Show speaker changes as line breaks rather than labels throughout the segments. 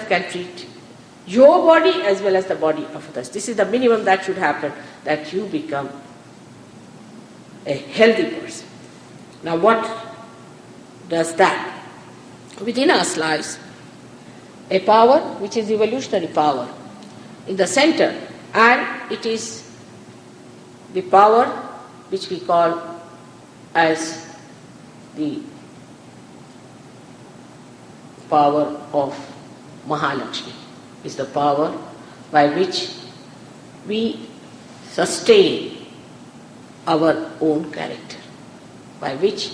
yourself can treat your body as well as the body of others. This is the minimum that should happen, that you become a healthy person. Now what does that? Within us lies a power which is evolutionary power in the center, and it is the power which we call as the power of Mahalakshmi, is the power by which we sustain our own character, by which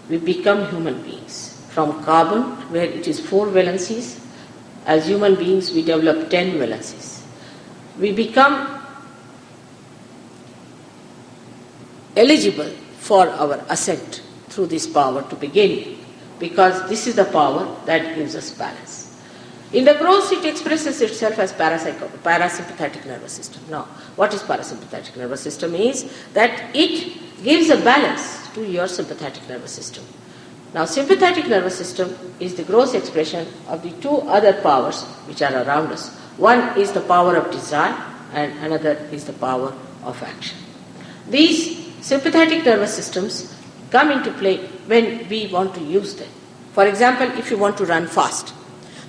we become human beings. From carbon, where it is 4 valencies, as human beings we develop 10 valencies. We become eligible for our ascent through this power to begin with, because this is the power that gives us balance. In the gross, it expresses itself as parasympathetic nervous system. Now, what is parasympathetic nervous system? Is that it gives a balance to your sympathetic nervous system. Now, sympathetic nervous system is the gross expression of the 2 other powers which are around us. One is the power of desire and another is the power of action. These sympathetic nervous systems come into play when we want to use them. For example, if you want to run fast.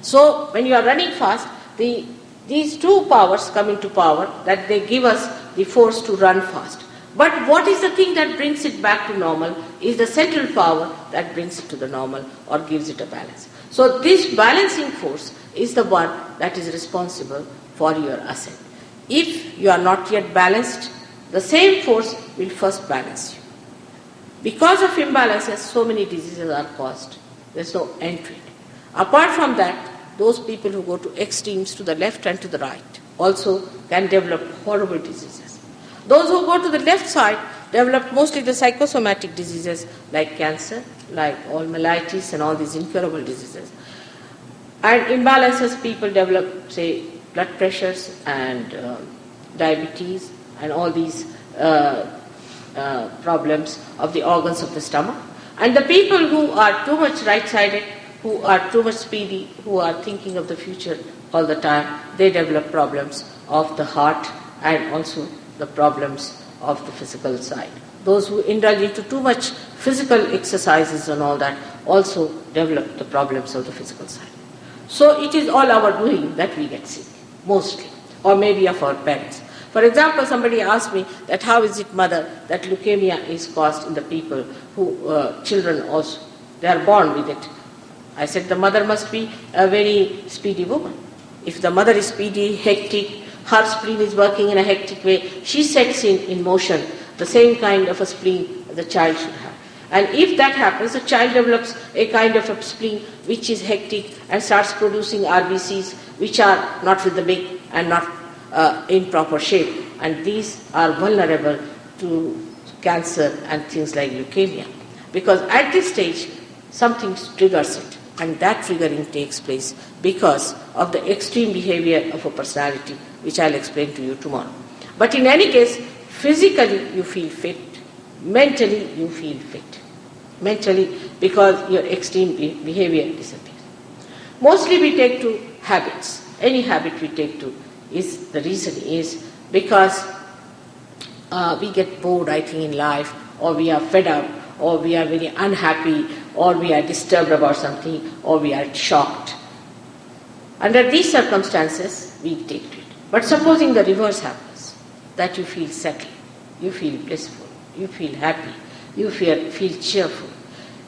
So, when you are running fast, these 2 powers come into power, that they give us the force to run fast. But what is the thing that brings it back to normal is the central power that brings it to the normal or gives it a balance. So this balancing force is the one that is responsible for your ascent. If you are not yet balanced, the same force will first balance you. Because of imbalances, so many diseases are caused. There is no end to it. Apart from that, those people who go to extremes to the left and to the right also can develop horrible diseases. Those who go to the left side develop mostly the psychosomatic diseases like cancer, like all mellitus and all these incurable diseases. And imbalances, people develop, say, blood pressures and diabetes and all these problems of the organs of the stomach. And the people who are too much right-sided, who are too much speedy, who are thinking of the future all the time, they develop problems of the heart and also the problems of the physical side. Those who indulge into too much physical exercises and all that also develop the problems of the physical side. So it is all our doing that we get sick, mostly, or maybe of our parents. For example, somebody asked me that how is it, mother, that leukemia is caused in the people who, children also, they are born with it. I said the mother must be a very speedy woman. If the mother is speedy, hectic, her spleen is working in a hectic way, she sets in motion the same kind of a spleen the child should have. And if that happens, the child develops a kind of a spleen which is hectic and starts producing RBCs which are not rhythmic and not in proper shape. And these are vulnerable to cancer and things like leukemia. Because at this stage, something triggers it. And that triggering takes place because of the extreme behavior of a personality, which I'll explain to you tomorrow. But in any case, physically you feel fit, mentally you feel fit. Mentally, because your extreme behavior disappears. Mostly we take to habits. Any habit we take to is, the reason is because we get bored, I think, in life, or we are fed up, or we are very unhappy, or we are disturbed about something, or we are shocked. Under these circumstances, we take to it. But supposing the reverse happens, that you feel settled, you feel blissful, you feel happy, you feel cheerful,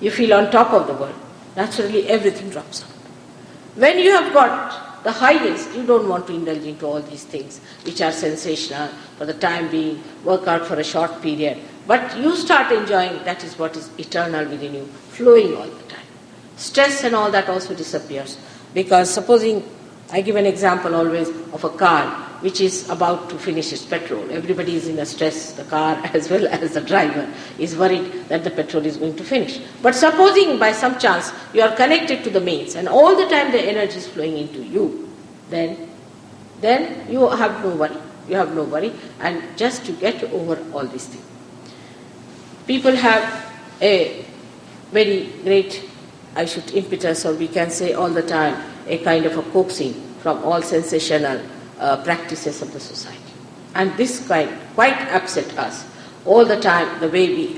you feel on top of the world, naturally everything drops out. When you have got the highest, you don't want to indulge into all these things which are sensational for the time being, work out for a short period. But you start enjoying, that is what is eternal within you, flowing all the time. Stress and all that also disappears. Because supposing, I give an example always of a car which is about to finish its petrol. Everybody is in a stress, the car as well as the driver is worried that the petrol is going to finish. But supposing by some chance you are connected to the mains and all the time the energy is flowing into you, then you have no worry. You have no worry, and just to get over all these things. People have a very great, impetus, or we can say all the time, a kind of a coaxing from all sensational practices of the society. And this quite upset us all the time, the way we